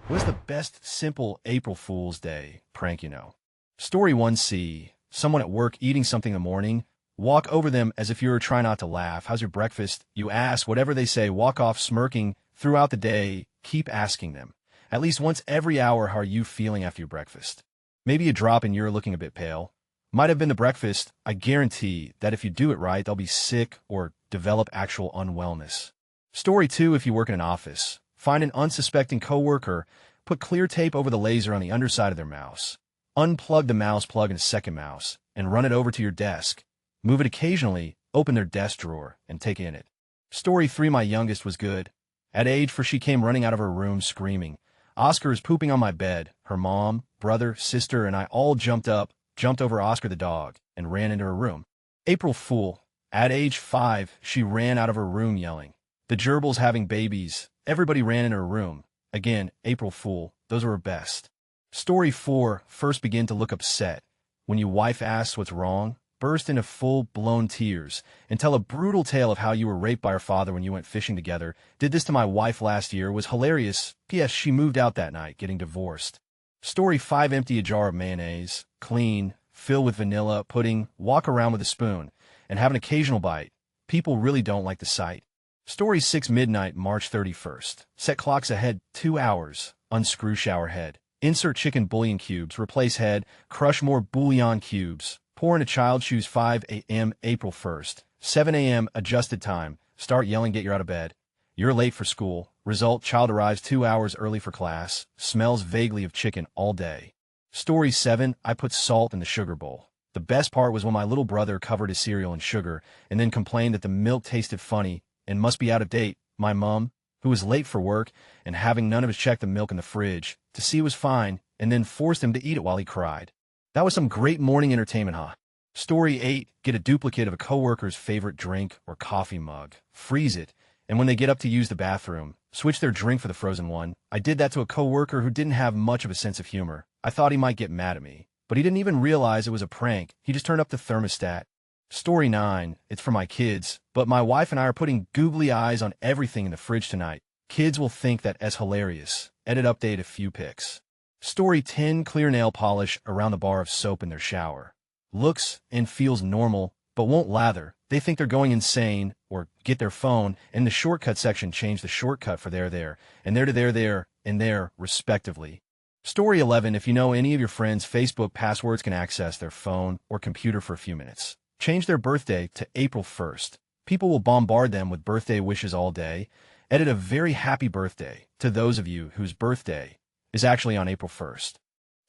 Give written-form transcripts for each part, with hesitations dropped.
What's the best simple April Fool's Day prank you know? Story 1C. Someone at work eating something in the morning. Walk over them as if you were trying not to laugh. How's your breakfast? You ask whatever they say. Walk off smirking throughout the day. Keep asking them. At least once every hour, how are you feeling after your breakfast? Maybe a drop and you're looking a bit pale. Might have been the breakfast. I guarantee that if you do it right, they'll be sick or develop actual unwellness. Story 2. If you work in an office, find an unsuspecting coworker, put clear tape over the laser on the underside of their mouse. Unplug the mouse plug in a second mouse, and run it over to your desk. Move it occasionally, open their desk drawer, and take in it. Story 3. My youngest was good. At age 4, she came running out of her room screaming, "Oscar is pooping on my bed." Her mom, brother, sister, and I all jumped over Oscar the dog, and ran into her room. April Fool. At age 5, she ran out of her room yelling, "The gerbil's having babies." Everybody ran into her room. Again, April Fool. Those are her best. Story 4. First begin to look upset. When your wife asks what's wrong, burst into full-blown tears and tell a brutal tale of how you were raped by her father when you went fishing together. Did this to my wife last year. Was hilarious. P.S. She moved out that night, getting divorced. Story 5. Empty a jar of mayonnaise. Clean. Fill with vanilla, pudding. Walk around with a spoon. And have an occasional bite. People really don't like the sight. Story 6. Midnight, March 31st. Set clocks ahead 2 hours. Unscrew shower head. Insert chicken bouillon cubes. Replace head. Crush more bouillon cubes. Pour in a child shoes. 5 a.m. April 1st. 7 a.m. Adjusted time. Start yelling, get you out of bed. You're late for school. Result, child arrives 2 hours early for class. Smells vaguely of chicken all day. Story 7. I put salt in the sugar bowl. The best part was when my little brother covered his cereal in sugar and then complained that the milk tasted funny and must be out of date. My mom, who was late for work and having none of us check the milk in the fridge to see it was fine, and then forced him to eat it while he cried. That was some great morning entertainment, huh? Story 8. Get a duplicate of a coworker's favorite drink or coffee mug. Freeze it, and when they get up to use the bathroom, switch their drink for the frozen one. I did that to a coworker who didn't have much of a sense of humor. I thought he might get mad at me, but he didn't even realize it was a prank. He just turned up the thermostat. Story 9. It's for my kids, but my wife and I are putting googly eyes on everything in the fridge tonight. Kids will think that as hilarious. Edit update a few pics. Story 10. Clear nail polish around the bar of soap in their shower. Looks and feels normal, but won't lather. They think they're going insane, or get their phone, and in the shortcut section change the shortcut for there, and there to there, and there, respectively. Story 11. If you know any of your friends' Facebook passwords can access their phone or computer for a few minutes. Change their birthday to April 1st. People will bombard them with birthday wishes all day. Edit a very happy birthday to those of you whose birthday is actually on April 1st.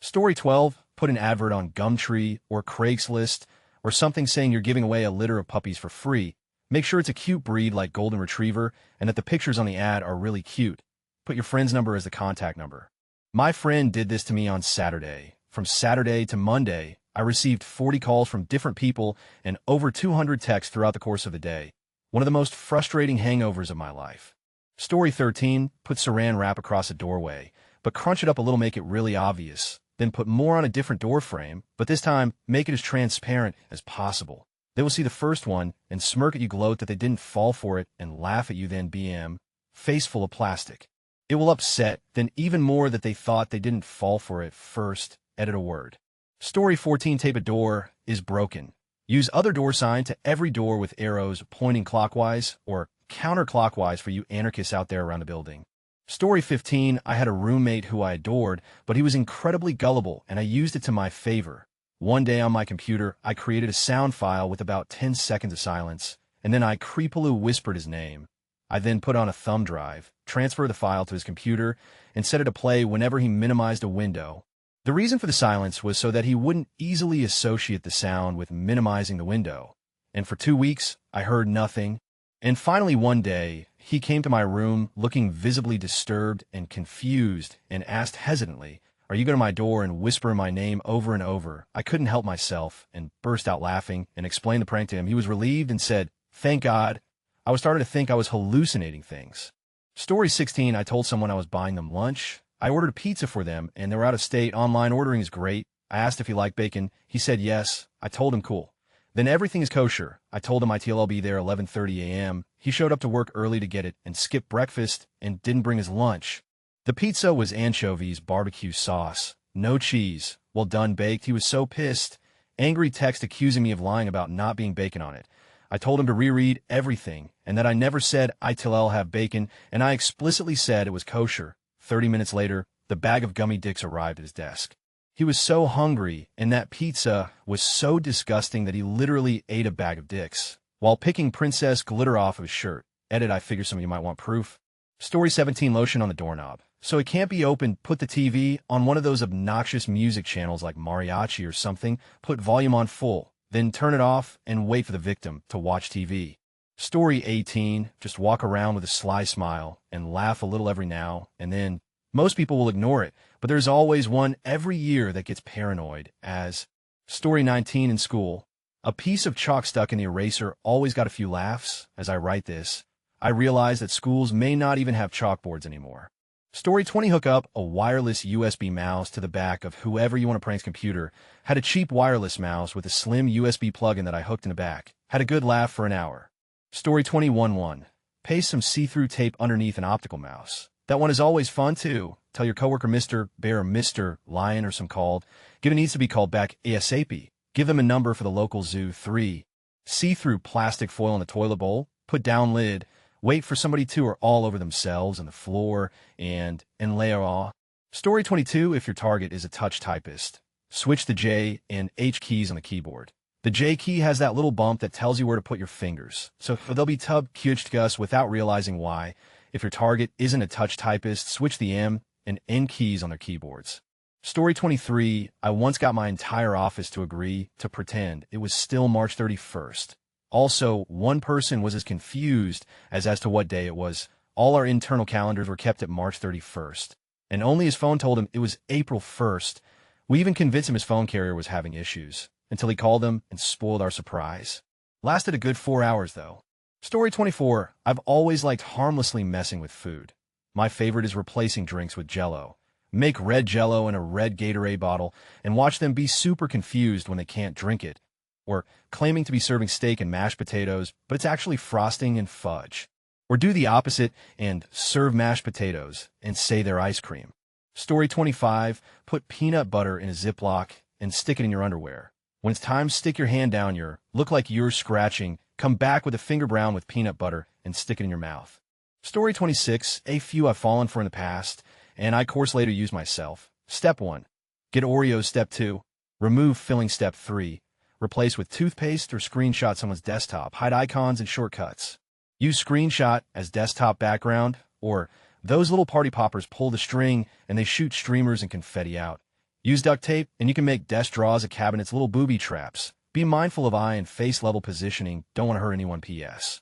Story 12. Put an advert on Gumtree or Craigslist or something saying you're giving away a litter of puppies for free. Make sure it's a cute breed like Golden Retriever and that the pictures on the ad are really cute. Put your friend's number as the contact number. My friend did this to me on Saturday. From Saturday to Monday, I received 40 calls from different people and over 200 texts throughout the course of the day. One of the most frustrating hangovers of my life. Story 13. Put saran wrap across a doorway, but crunch it up a little, make it really obvious. Then put more on a different door frame, but this time make it as transparent as possible. They will see the first one and smirk at you, gloat that they didn't fall for it, and laugh at you, then BM, face full of plastic. It will upset then even more that they thought they didn't fall for it first. Edit a word. Story 14. Tape a door is broken. Use other door sign to every door with arrows pointing clockwise or counterclockwise for you anarchists out there around the building. Story 15. I had a roommate who I adored, but he was incredibly gullible, and I used it to my favor. One day on my computer, I created a sound file with about 10 seconds of silence, and then I creepily whispered his name. I then put on a thumb drive, transferred the file to his computer, and set it to play whenever he minimized a window. The reason for the silence was so that he wouldn't easily associate the sound with minimizing the window. And for 2 weeks, I heard nothing. And finally one day, he came to my room looking visibly disturbed and confused and asked hesitantly, "Are you going to my door?" and whisper my name over and over. I couldn't help myself and burst out laughing and explained the prank to him. He was relieved and said, "Thank God." I was starting to think I was hallucinating things. Story 16. I told someone I was buying them lunch. I ordered a pizza for them, and they were out of state. Online ordering is great. I asked if he liked bacon. He said yes. I told him cool. Then everything is kosher. I told him I'll be there 11:30 a.m. He showed up to work early to get it and skipped breakfast and didn't bring his lunch. The pizza was anchovies barbecue sauce, no cheese. Well done baked. He was so pissed. Angry text accusing me of lying about not being bacon on it. I told him to reread everything and that I never said I till I'll have bacon, and I explicitly said it was kosher. 30 minutes later, the bag of gummy dicks arrived at his desk. He was so hungry, and that pizza was so disgusting that he literally ate a bag of dicks while picking princess glitter off of his shirt. Edit, I figure some of you might want proof. Story 17, lotion on the doorknob. So it can't be opened, put the TV on one of those obnoxious music channels like mariachi or something, put volume on full, then turn it off and wait for the victim to watch TV. Story 18, just walk around with a sly smile and laugh a little every now and then. Most people will ignore it, but there's always one every year that gets paranoid as. Story 19, in school. A piece of chalk stuck in the eraser always got a few laughs. As I write this, I realize that schools may not even have chalkboards anymore. Story 20, hook up a wireless USB mouse to the back of whoever you want to prank's computer. Had a cheap wireless mouse with a slim USB plug-in that I hooked in the back. Had a good laugh for an hour. Story 21, paste some see-through tape underneath an optical mouse. That one is always fun too. Tell your coworker Mr. Bear or Mr. Lion or some called. Get it needs to be called back ASAP. Give them a number for the local zoo. 3. See-through plastic foil in the toilet bowl. Put down lid. Wait for somebody to or all over themselves on the floor and layer off. Story 22, if your target is a touch typist. Switch the J and H keys on the keyboard. The J key has that little bump that tells you where to put your fingers. So they'll be tub QHTGUS without realizing why. If your target isn't a touch typist, switch the M and N keys on their keyboards. Story 23, I once got my entire office to agree to pretend it was still March 31st. Also, one person was as confused as to what day it was. All our internal calendars were kept at March 31st, and only his phone told him it was April 1st. We even convinced him his phone carrier was having issues, until he called them and spoiled our surprise. Lasted a good 4 hours, though. Story 24, I've always liked harmlessly messing with food. My favorite is replacing drinks with Jell-O. Make red Jell-O in a red Gatorade bottle and watch them be super confused when they can't drink it. Or claiming to be serving steak and mashed potatoes, but it's actually frosting and fudge. Or do the opposite and serve mashed potatoes and say they're ice cream. Story 25, put peanut butter in a Ziploc and stick it in your underwear. When it's time, stick your hand down look like you're scratching, come back with a finger brown with peanut butter and stick it in your mouth. Story 26, a few I've fallen for in the past, and I course later use myself. Step 1, get Oreos. Step 2, remove filling. Step 3, replace with toothpaste or screenshot someone's desktop. Hide icons and shortcuts. Use screenshot as desktop background, or those little party poppers pull the string and they shoot streamers and confetti out. Use duct tape and you can make desk drawers of cabinets little booby traps. Be mindful of eye and face level positioning. Don't want to hurt anyone. PS.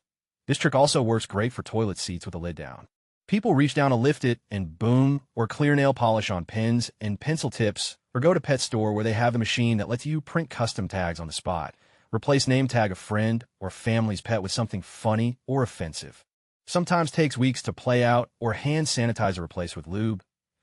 This trick also works great for toilet seats with the lid down. People reach down to lift it and boom, or clear nail polish on pens and pencil tips, or go to pet store where they have the machine that lets you print custom tags on the spot. Replace name tag of friend or family's pet with something funny or offensive. Sometimes takes weeks to play out, or hand sanitizer replaced with lube.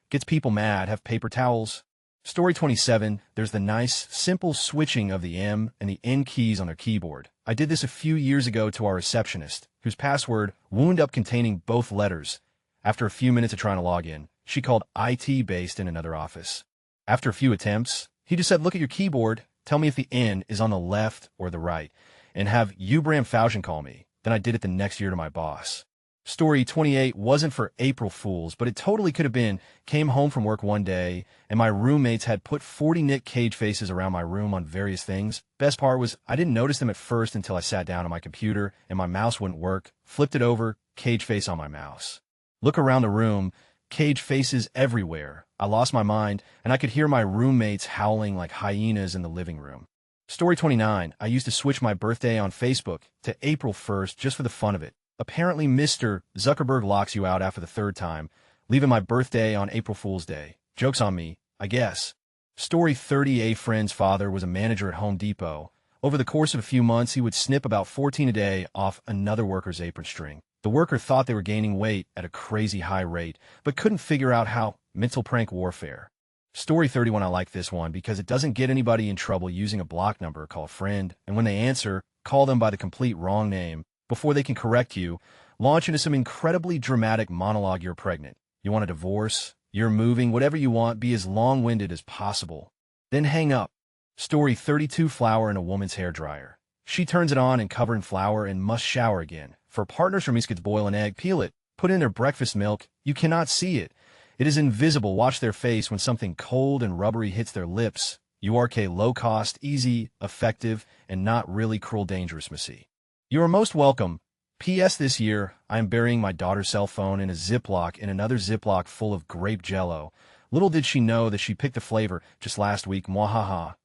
Gets people mad, have paper towels. Story 27, there's the nice, simple switching of the M and the N keys on their keyboard. I did this a few years ago to our receptionist, whose password wound up containing both letters. After a few minutes of trying to log in, she called IT based in another office. After a few attempts, he just said, look at your keyboard, tell me if the N is on the left or the right, and have Bram Fauschen call me. Then I did it the next year to my boss. Story 28 wasn't for April Fools, but it totally could have been. Came home from work one day, and my roommates had put 40 Nick Cage faces around my room on various things. Best part was I didn't notice them at first until I sat down on my computer and my mouse wouldn't work. Flipped it over, Cage face on my mouse. Look around the room, Cage faces everywhere. I lost my mind, and I could hear my roommates howling like hyenas in the living room. Story 29, I used to switch my birthday on Facebook to April 1st just for the fun of it. Apparently Mr. Zuckerberg locks you out after the third time, leaving my birthday on April Fool's Day. Joke's on me, I guess. Story 30, a friend's father was a manager at Home Depot. Over the course of a few months, he would snip about 14 a day off another worker's apron string. The worker thought they were gaining weight at a crazy high rate, but couldn't figure out how. Mental prank warfare. Story 31, I like this one because it doesn't get anybody in trouble using a block number. Call a friend, and when they answer, call them by the complete wrong name. Before they can correct you, launch into some incredibly dramatic monologue. You're pregnant. You want a divorce? You're moving? Whatever you want, be as long-winded as possible. Then hang up. Story 32. Flour in a woman's hairdryer. She turns it on and covered in flour and must shower again. For partners from East, boil an egg, peel it, put in their breakfast milk. You cannot see it. It is invisible. Watch their face when something cold and rubbery hits their lips. URK low-cost, easy, effective, and not really cruel dangerous, Missy. You are most welcome. P.S. This year, I am burying my daughter's cell phone in a Ziploc in another Ziploc full of grape jello. Little did she know that she picked the flavor just last week. Mwahaha.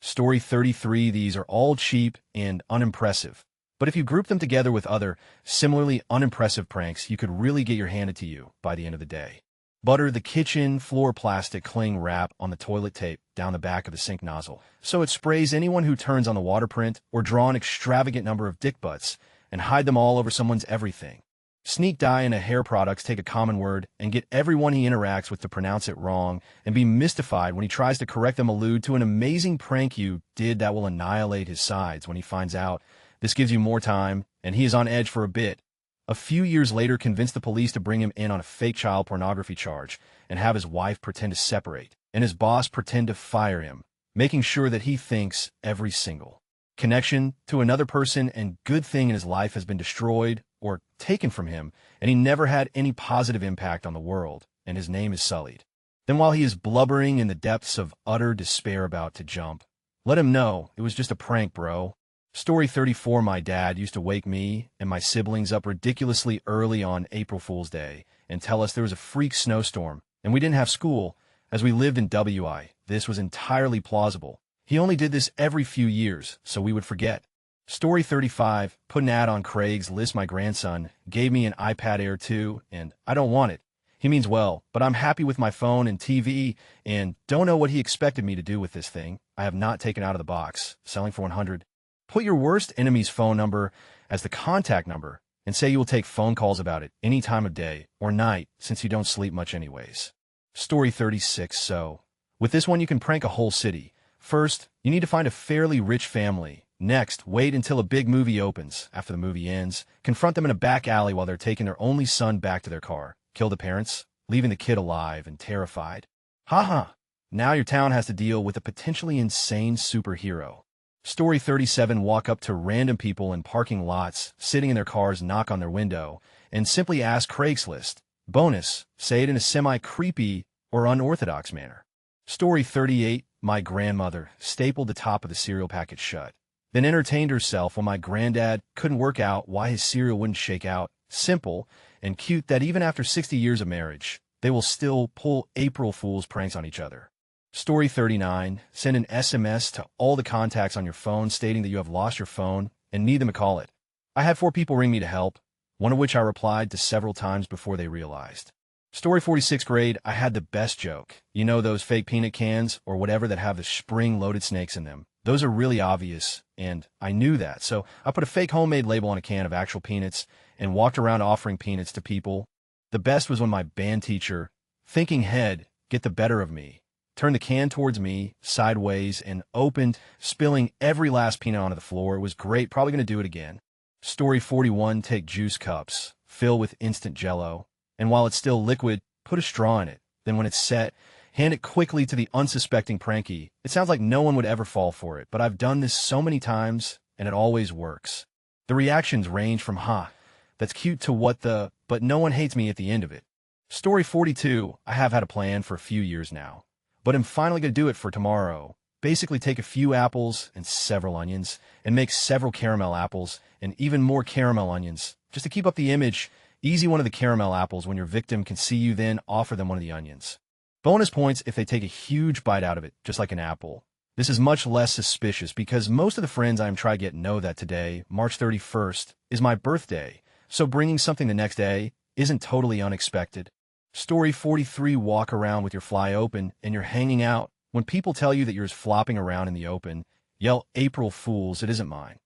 Story 33. These are all cheap and unimpressive. But if you group them together with other, similarly unimpressive pranks, you could really get your handed to you by the end of the day. Butter the kitchen floor plastic cling wrap on the toilet tape down the back of the sink nozzle, so it sprays anyone who turns on the water print, or draw an extravagant number of dick butts, and hide them all over someone's everything. Sneak dye in a hair products, take a common word, and get everyone he interacts with to pronounce it wrong, and be mystified when he tries to correct them. Allude to an amazing prank you did that will annihilate his sides when he finds out. This gives you more time, and he is on edge for a bit. A few years later, convince the police to bring him in on a fake child pornography charge, and have his wife pretend to separate, and his boss pretend to fire him, making sure that he thinks every single connection to another person and good thing in his life has been destroyed or taken from him, and he never had any positive impact on the world, and his name is sullied. Then while he is blubbering in the depths of utter despair about to jump, let him know it was just a prank, bro. Story 34. My dad used to wake me and my siblings up ridiculously early on April Fool's Day and tell us there was a freak snowstorm, and we didn't have school, as we lived in WI. This was entirely plausible. He only did this every few years, so we would forget. Story 35. Put an ad on Craigslist. My grandson gave me an iPad Air 2, and I don't want it. He means well, but I'm happy with my phone and TV, and don't know what he expected me to do with this thing. I have not taken out of the box. Selling for $100. Put your worst enemy's phone number as the contact number, and say you will take phone calls about it any time of day or night, since you don't sleep much anyways. Story 36. So, with this one you can prank a whole city. First, you need to find a fairly rich family. Next, wait until a big movie opens. After the movie ends, confront them in a back alley while they're taking their only son back to their car. Kill the parents, leaving the kid alive and terrified. Haha. Now your town has to deal with a potentially insane superhero. Story 37. Walk up to random people in parking lots, sitting in their cars, knock on their window, and simply ask Craigslist. Bonus, say it in a semi-creepy or unorthodox manner. Story 38. My grandmother stapled the top of the cereal packet shut, then entertained herself while my granddad couldn't work out why his cereal wouldn't shake out. Simple and cute that even after 60 years of marriage, they will still pull April Fool's pranks on each other. Story 39. Send an SMS to all the contacts on your phone stating that you have lost your phone and need them to call it. I had 4 people ring me to help, one of which I replied to several times before they realized. Story 46. Grade. I had the best joke. You know those fake peanut cans or whatever that have the spring-loaded snakes in them? Those are really obvious, and I knew that, so I put a fake homemade label on a can of actual peanuts and walked around offering peanuts to people. The best was when my band teacher, thinking head, get the better of me, turned the can towards me, sideways, and opened, spilling every last peanut onto the floor. It was great. Probably going to do it again. Story 41. Take juice cups, fill with instant Jell-O, and while it's still liquid, put a straw in it. Then when it's set, hand it quickly to the unsuspecting pranky. It sounds like no one would ever fall for it, but I've done this so many times, and it always works. The reactions range from, "Ha, that's cute," to "what the," but no one hates me at the end of it. Story 42. I have had a plan for a few years now, but I'm finally going to do it for tomorrow. Basically take a few apples and several onions, and make several caramel apples and even more caramel onions, just to keep up the image. Easy one of the caramel apples when your victim can see you, then offer them one of the onions. Bonus points if they take a huge bite out of it, just like an apple. This is much less suspicious because most of the friends I'm trying to get know that today, March 31st, is my birthday, so bringing something the next day isn't totally unexpected. Story 43. Walk around with your fly open and you're hanging out. When people tell you that yours flopping around in the open, yell, "April Fools, it isn't mine."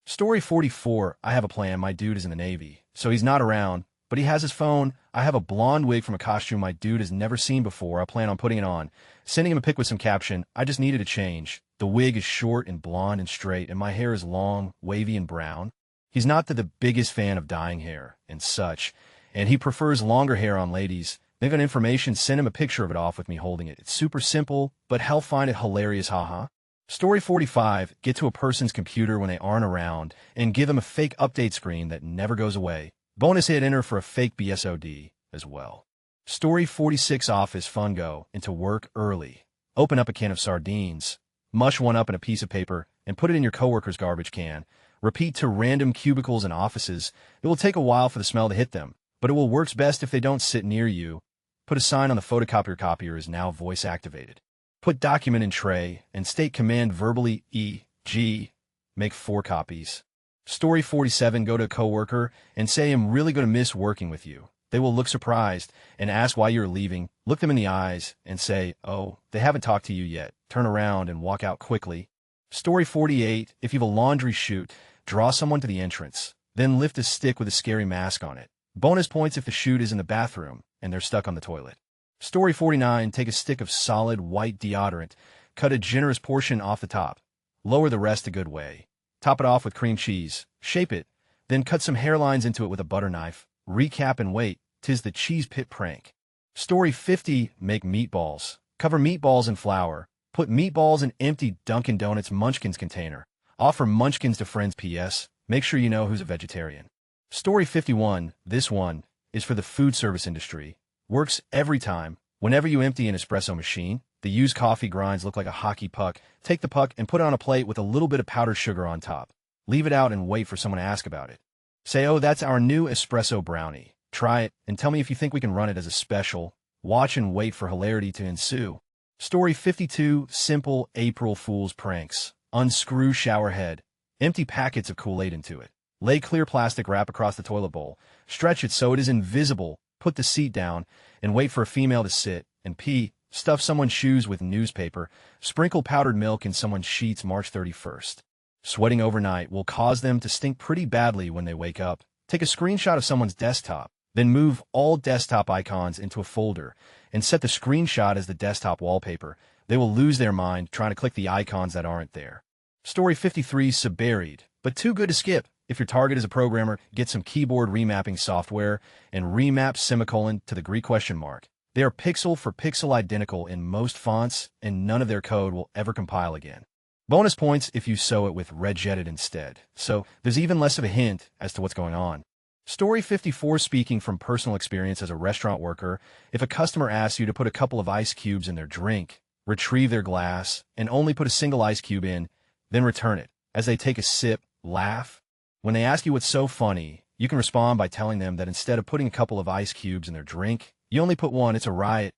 Story 44. I have a plan. My dude is in the Navy, so he's not around, but he has his phone. I have a blonde wig from a costume my dude has never seen before. I plan on putting it on, sending him a pic with some caption, "I just needed a change. The wig is short and blonde and straight, and my hair is long, wavy, and brown." He's not the biggest fan of dyeing hair and such, and he prefers longer hair on ladies, They've got information, send him a picture of it off with me holding it. It's super simple, but hell find it hilarious, haha. Story 45, get to a person's computer when they aren't around and give them a fake update screen that never goes away. Bonus hit enter for a fake BSOD as well. Story 46, office fun, go into work early. Open up a can of sardines, mush one up in a piece of paper, and put it in your coworker's garbage can. Repeat to random cubicles and offices. It will take a while for the smell to hit them, but it will work best if they don't sit near you. Put a sign on the photocopier, copier is now voice activated. Put document in tray and state command verbally, e.g. make 4 copies. Story 47, go to a coworker and say, I'm really going to miss working with you. They will look surprised and ask why you're leaving. Look them in the eyes and say, oh, they haven't talked to you yet. Turn around and walk out quickly. Story 48, if you have a laundry chute, draw someone to the entrance. Then lift a stick with a scary mask on it. Bonus points if the chute is in the bathroom and they're stuck on the toilet. Story 49, take a stick of solid white deodorant. Cut a generous portion off the top. Lower the rest a good way. Top it off with cream cheese. Shape it. Then cut some hairlines into it with a butter knife. Recap and wait. 'Tis the cheese pit prank. Story 50, make meatballs. Cover meatballs in flour. Put meatballs in empty Dunkin' Donuts Munchkins container. Offer Munchkins to friends. P.S. Make sure you know who's a vegetarian. Story 51, this one is for the food service industry. Works every time. Whenever you empty an espresso machine, the used coffee grinds look like a hockey puck. Take the puck and put it on a plate with a little bit of powdered sugar on top. Leave it out and wait for someone to ask about it. Say, oh, that's our new espresso brownie. Try it and tell me if you think we can run it as a special. Watch and wait for hilarity to ensue. Story 52, simple April Fool's pranks. Unscrew shower head. Empty packets of Kool-Aid into it. Lay clear plastic wrap across the toilet bowl. Stretch it so it is invisible. Put the seat down and wait for a female to sit and pee. Stuff someone's shoes with newspaper. Sprinkle powdered milk in someone's sheets. March 31st. Sweating overnight will cause them to stink pretty badly when they wake up. Take a screenshot of someone's desktop. Then move all desktop icons into a folder and set the screenshot as the desktop wallpaper. They will lose their mind trying to click the icons that aren't there. Story 53, buried, but too good to skip. If your target is a programmer, get some keyboard remapping software and remap semicolon to the Greek question mark. They are pixel for pixel identical in most fonts, and none of their code will ever compile again. Bonus points if you sew it with regjetted instead, so there's even less of a hint as to what's going on. Story 54, speaking from personal experience as a restaurant worker, if a customer asks you to put a couple of ice cubes in their drink, retrieve their glass, and only put a single ice cube in, then return it. As they take a sip, laugh. When they ask you what's so funny, you can respond by telling them that instead of putting a couple of ice cubes in their drink, you only put one. It's a riot.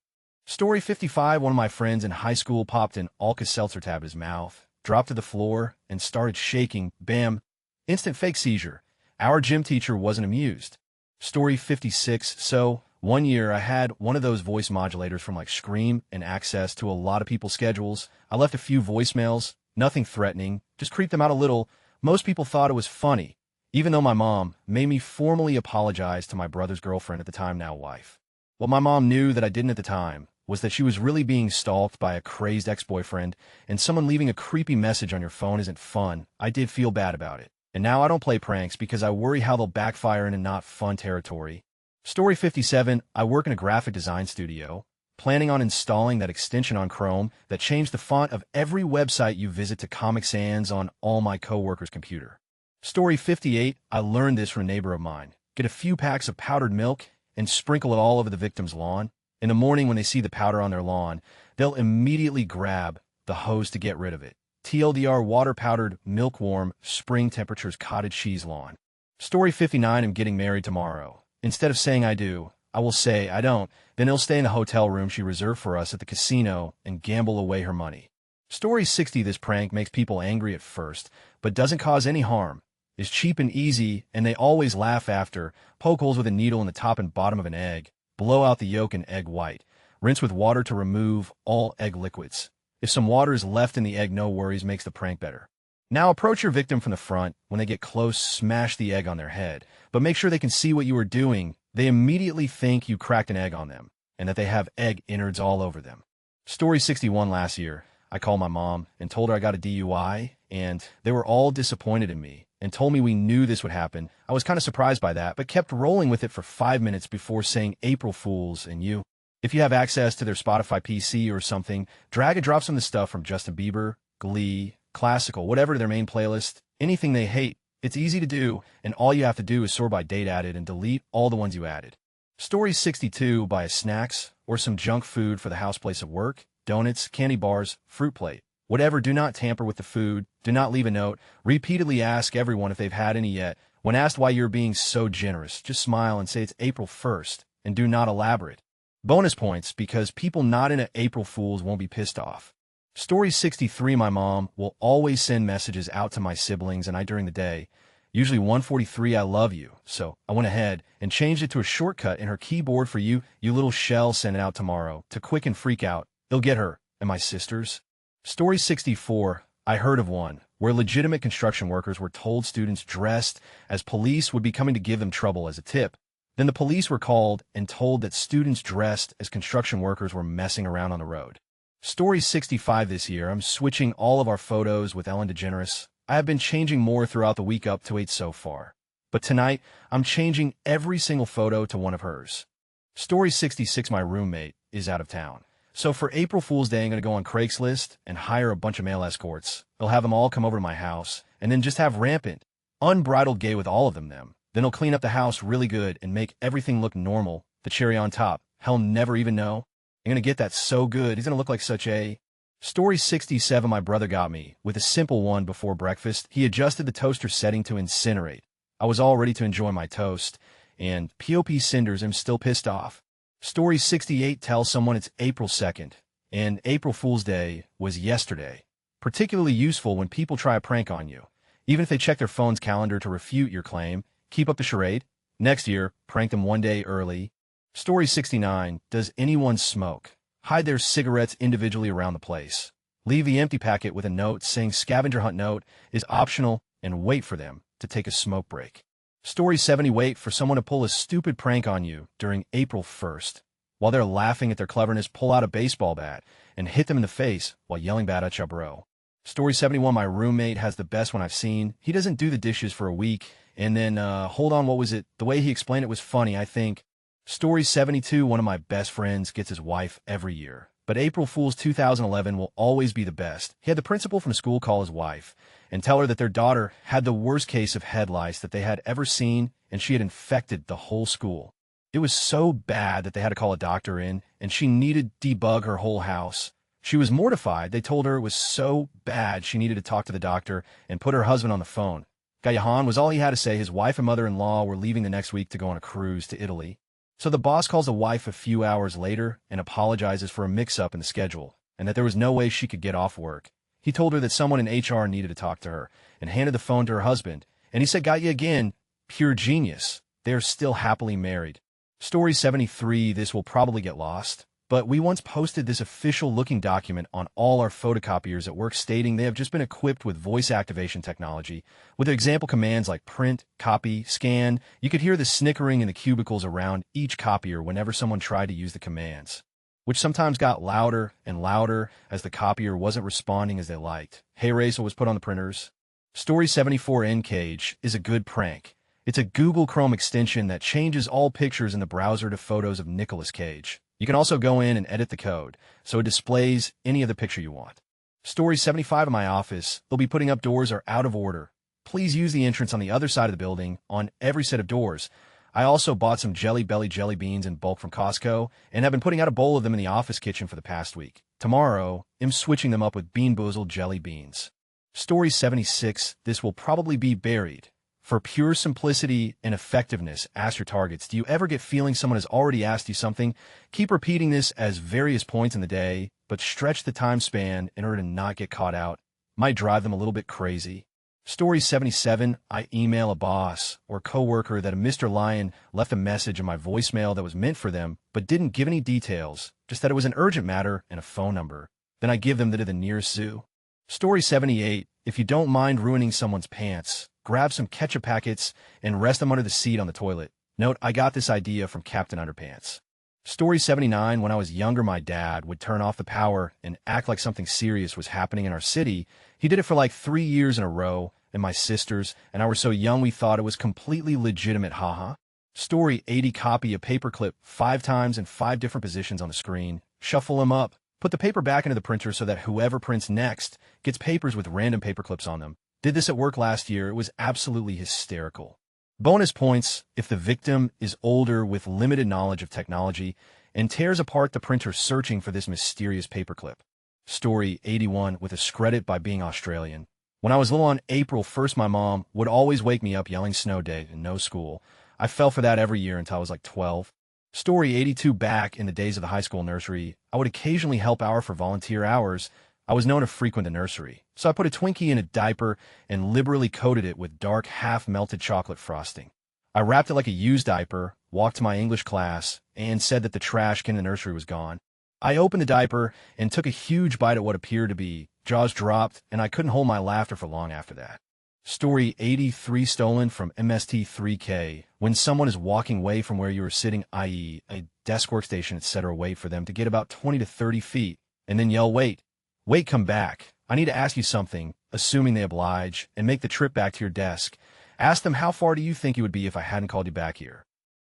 Story 55, one of my friends in high school popped an Alka-Seltzer tab in his mouth, dropped to the floor, and started shaking. Bam! Instant fake seizure. Our gym teacher wasn't amused. Story 56, so one year I had one of those voice modulators from like Scream and access to a lot of people's schedules. I left a few voicemails, nothing threatening, just creeped them out a little. Most people thought it was funny, even though my mom made me formally apologize to my brother's girlfriend at the time, now wife. What my mom knew that I didn't at the time was that she was really being stalked by a crazed ex-boyfriend, and someone leaving a creepy message on your phone isn't fun. I did feel bad about it. And now I don't play pranks because I worry how they'll backfire in a not fun territory. Story 57, I work in a graphic design studio, planning on installing that extension on Chrome that changed the font of every website you visit to Comic Sans on all my coworkers' computer. Story 58, I learned this from a neighbor of mine. Get a few packs of powdered milk and sprinkle it all over the victim's lawn. In the morning when they see the powder on their lawn, they'll immediately grab the hose to get rid of it. TLDR, water-powdered, milk-warm, spring temperatures cottage cheese lawn. Story 59, I'm getting married tomorrow. Instead of saying I do, I will say I don't. Then he'll stay in the hotel room she reserved for us at the casino and gamble away her money. Story 60, this prank makes people angry at first, but doesn't cause any harm. Is cheap and easy, and they always laugh after. Poke holes with a needle in the top and bottom of an egg. Blow out the yolk and egg white. Rinse with water to remove all egg liquids. If some water is left in the egg, no worries, makes the prank better. Now approach your victim from the front. When they get close, smash the egg on their head. But make sure they can see what you are doing. They immediately think you cracked an egg on them, and that they have egg innards all over them. Story 61, last year, I called my mom and told her I got a DUI, and they were all disappointed in me and told me we knew this would happen. I was kind of surprised by that, but kept rolling with it for 5 minutes before saying April Fools and you. If you have access to their Spotify PC or something, drag and drop some of the stuff from Justin Bieber, Glee, Classical, whatever their main playlist, anything they hate. It's easy to do, and all you have to do is sort by date added and delete all the ones you added. Story 62, buy snacks or some junk food for the house place of work, donuts, candy bars, fruit plate. Whatever, do not tamper with the food, do not leave a note, repeatedly ask everyone if they've had any yet. When asked why you're being so generous, just smile and say it's April 1st, and do not elaborate. Bonus points because people not into April Fools won't be pissed off. Story 63, my mom will always send messages out to my siblings and I during the day. Usually 143, I love you. So I went ahead and changed it to a shortcut in her keyboard for you little shell, send it out tomorrow. To quick and freak out. It'll get her and my sisters. Story 64, I heard of one where legitimate construction workers were told students dressed as police would be coming to give them trouble as a tip. Then the police were called and told that students dressed as construction workers were messing around on the road. Story 65 this year, I'm switching all of our photos with Ellen DeGeneres. I have been changing more throughout the week up to 8 so far. But tonight, I'm changing every single photo to one of hers. Story 66, my roommate is out of town. So for April Fool's Day, I'm going to go on Craigslist and hire a bunch of male escorts. They'll have them all come over to my house and then just have rampant, unbridled gay with all of them. Then he'll clean up the house really good and make everything look normal. The cherry on top. He'll never even know. I'm going to get that so good. He's going to look like such a... Story 67, my brother got me with a simple one before breakfast. He adjusted the toaster setting to incinerate. I was all ready to enjoy my toast, and POP cinders, I'm still pissed off. Story 68, tell someone it's April 2nd, and April Fool's Day was yesterday. Particularly useful when people try a prank on you. Even if they check their phone's calendar to refute your claim, keep up the charade. Next year, prank them one day early. Story 69, does anyone smoke? Hide their cigarettes individually around the place. Leave the empty packet with a note saying scavenger hunt note is optional and wait for them to take a smoke break. Story 70, wait for someone to pull a stupid prank on you during April 1st. While they're laughing at their cleverness, pull out a baseball bat and hit them in the face while yelling bad at ya bro. Story 71, my roommate has the best one I've seen. He doesn't do the dishes for a week, and then, hold on, what was it? The way he explained it was funny, I think. Story 72, one of my best friends gets his wife every year. But April Fool's 2011 will always be the best. He had the principal from school call his wife and tell her that their daughter had the worst case of head lice that they had ever seen, and she had infected the whole school. It was so bad that they had to call a doctor in, and she needed to debug her whole house. She was mortified. They told her it was so bad she needed to talk to the doctor and put her husband on the phone. Gayahan was all he had to say. His wife and mother-in-law were leaving the next week to go on a cruise to Italy. So the boss calls the wife a few hours later and apologizes for a mix-up in the schedule and that there was no way she could get off work. He told her that someone in HR needed to talk to her and handed the phone to her husband. And he said, got you again. Pure genius. They are still happily married. Story 73, this will probably get lost, but we once posted this official-looking document on all our photocopiers at work stating they have just been equipped with voice activation technology. With example commands like print, copy, scan, you could hear the snickering in the cubicles around each copier whenever someone tried to use the commands, which sometimes got louder and louder as the copier wasn't responding as they liked. Hey Rachel was put on the printers. Story 74, N-Cage is a good prank. It's a Google Chrome extension that changes all pictures in the browser to photos of Nicolas Cage. You can also go in and edit the code, so it displays any of the picture you want. Story 75 in my office, they'll be putting up doors are out of order. Please use the entrance on the other side of the building on every set of doors. I also bought some Jelly Belly jelly beans in bulk from Costco and have been putting out a bowl of them in the office kitchen for the past week. Tomorrow, I'm switching them up with Bean Boozled jelly beans. Story 76, this will probably be buried. For pure simplicity and effectiveness, ask your targets. Do you ever get feeling someone has already asked you something? Keep repeating this as various points in the day, but stretch the time span in order to not get caught out. Might drive them a little bit crazy. Story 77, I email a boss or coworker that a Mr. Lion left a message in my voicemail that was meant for them, but didn't give any details, just that it was an urgent matter and a phone number. Then I give them to the nearest zoo. Story 78, if you don't mind ruining someone's pants, grab some ketchup packets and rest them under the seat on the toilet. Note, I got this idea from Captain Underpants. Story 79, when I was younger, my dad would turn off the power and act like something serious was happening in our city. He did it for like 3 years in a row, and my sisters and I were so young we thought it was completely legitimate, haha. Story 80. Copy a paperclip 5 times in 5 different positions on the screen. Shuffle them up. Put the paper back into the printer so that whoever prints next gets papers with random paperclips on them. Did this at work last year. It was absolutely hysterical. Bonus points if the victim is older with limited knowledge of technology and tears apart the printer searching for this mysterious paperclip. Story 81. With AskReddit by being Australian. When I was little on April 1st, my mom would always wake me up yelling snow day and no school. I fell for that every year until I was like 12. Story 82. Back in the days of the high school nursery, I would occasionally help hour for volunteer hours. I was known to frequent the nursery, so I put a Twinkie in a diaper and liberally coated it with dark, half-melted chocolate frosting. I wrapped it like a used diaper, walked to my English class, and said that the trash can in the nursery was gone. I opened the diaper and took a huge bite at what appeared to be. Jaws dropped, and I couldn't hold my laughter for long after that. Story 83. Stolen from MST3K. When someone is walking away from where you are sitting, i.e. a desk, workstation, etc., wait for them to get about 20 to 30 feet, and then yell, "Wait. Wait, come back. I need to ask you something," assuming they oblige, and make the trip back to your desk. Ask them, "How far do you think it would be if I hadn't called you back here?"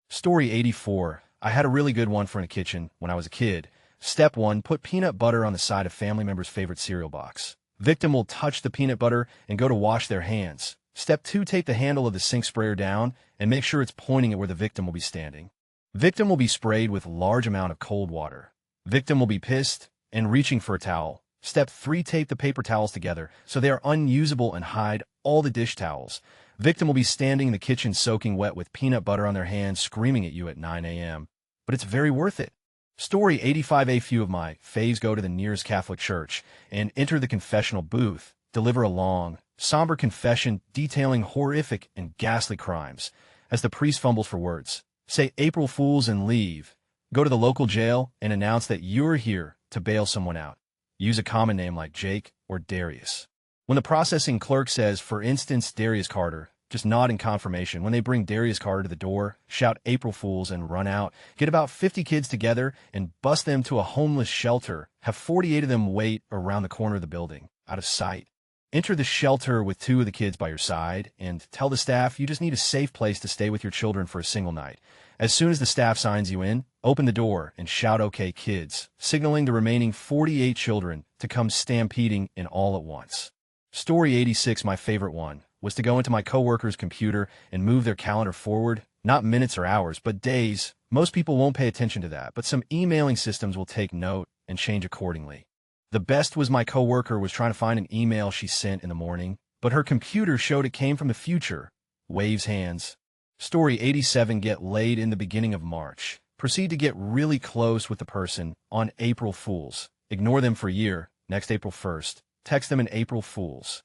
Story 84. I had a really good one for in the kitchen when I was a kid. Step 1. Put peanut butter on the side of family member's favorite cereal box. Victim will touch the peanut butter and go to wash their hands. Step 2. Tape the handle of the sink sprayer down and make sure it's pointing at where the victim will be standing. Victim will be sprayed with large amount of cold water. Victim will be pissed and reaching for a towel. Step 3. Tape the paper towels together so they are unusable and hide all the dish towels. Victim will be standing in the kitchen soaking wet with peanut butter on their hands screaming at you at 9 a.m. But it's very worth it. Story 85. A few of my faves go to the nearest Catholic church and enter the confessional booth, deliver a long, somber confession detailing horrific and ghastly crimes. As the priest fumbles for words, say April Fools and leave. Go to the local jail and announce that you're here to bail someone out. Use a common name like Jake or Darius. When the processing clerk says, for instance, Darius Carter, just nod in confirmation. When they bring Darius Carter to the door, shout April Fools and run out. Get about 50 kids together and bust them to a homeless shelter. Have 48 of them wait around the corner of the building, out of sight. Enter the shelter with 2 of the kids by your side and tell the staff you just need a safe place to stay with your children for a single night. As soon as the staff signs you in, open the door and shout "Okay, kids," signaling the remaining 48 children to come stampeding in all at once. Story 86. My favorite one was to go into my coworker's computer and move their calendar forward, not minutes or hours, but days. Most people won't pay attention to that, but some emailing systems will take note and change accordingly. The best was my coworker was trying to find an email she sent in the morning, but her computer showed it came from the future. Waves hands. Story 87. Get laid in the beginning of March. Proceed to get really close with the person on April Fools. Ignore them for a year. Next April 1st. Text them an April Fools.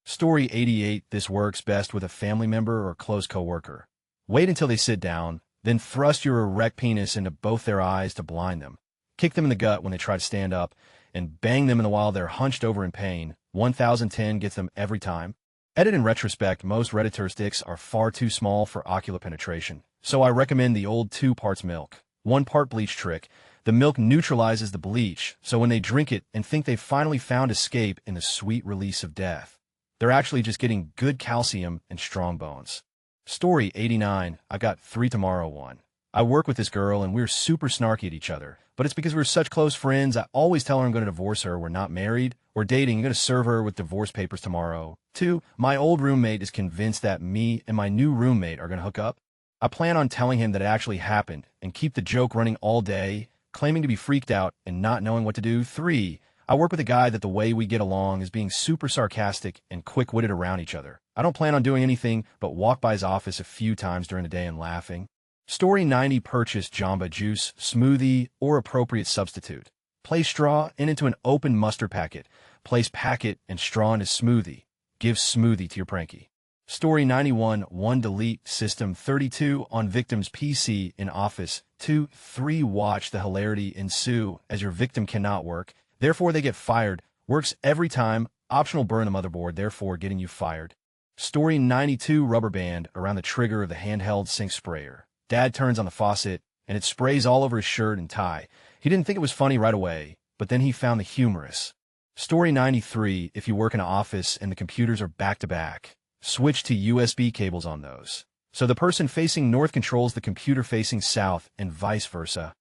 Story 88. This works best with a family member or close coworker. Wait until they sit down, then thrust your erect penis into both their eyes to blind them. Kick them in the gut when they try to stand up, and bang them in the while they're hunched over in pain. 1010 gets them every time. Edit in retrospect, most Redditor sticks are far too small for ocular penetration, so I recommend the old 2 parts milk, 1 part bleach trick. The milk neutralizes the bleach, so when they drink it and think they've finally found escape in the sweet release of death, they're actually just getting good calcium and strong bones. Story 89. I got 3 tomorrow one. I work with this girl and we're super snarky at each other, but it's because we're such close friends. I always tell her I'm going to divorce her. We're not married. We're dating. I'm going to serve her with divorce papers tomorrow. 2. My old roommate is convinced that me and my new roommate are going to hook up. I plan on telling him that it actually happened and keep the joke running all day, claiming to be freaked out and not knowing what to do. 3. I work with a guy that the way we get along is being super sarcastic and quick-witted around each other. I don't plan on doing anything but walk by his office a few times during the day and laughing. Story 90. Purchase Jamba Juice, smoothie, or appropriate substitute. Place straw into an open mustard packet. Place packet and straw into smoothie. Give smoothie to your pranky. Story 91. 1. Delete System 32 on victim's PC in office. 2. 3. Watch the hilarity ensue as your victim cannot work. Therefore, they get fired. Works every time. Optional burn the motherboard, therefore getting you fired. Story 92. Rubber band around the trigger of the handheld sink sprayer. Dad turns on the faucet, and it sprays all over his shirt and tie. He didn't think it was funny right away, but then he found the humorous. Story 93. If you work in an office and the computers are back-to-back, switch to USB cables on those. So the person facing north controls the computer facing south and vice versa.